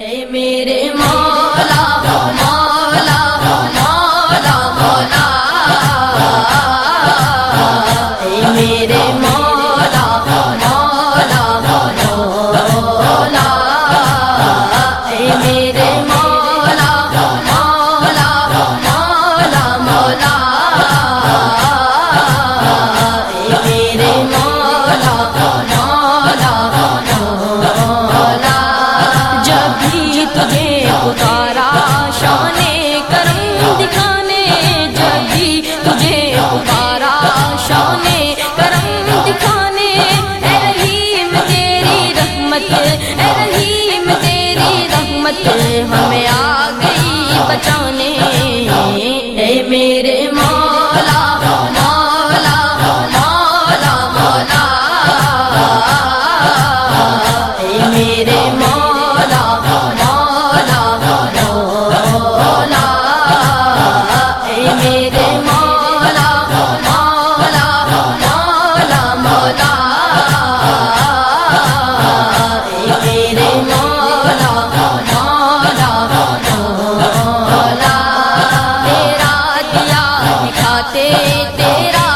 اے میرے مولا مولا مولا مولا، اے میرے مولا مولا مولا، اے میرے مولا مولا مولا مولا، اے میرے مولا مولا مولا، جب بھی تجھے پکارا شان کرم دکھانے، جب بھی تجھے پکارا شان کرم دکھانے، اے رحیم تیری رحمت، اے رحیم تیری رحمت ہمیں آ گئی بچانے، اے میرے مولا مولا مولا مولا، اے میرے مولا مولا مولا، اے میرے مولا مولا مولا مولا، اے میرے مولا مولا مولا، تیرا دیا دکھاتے تیرا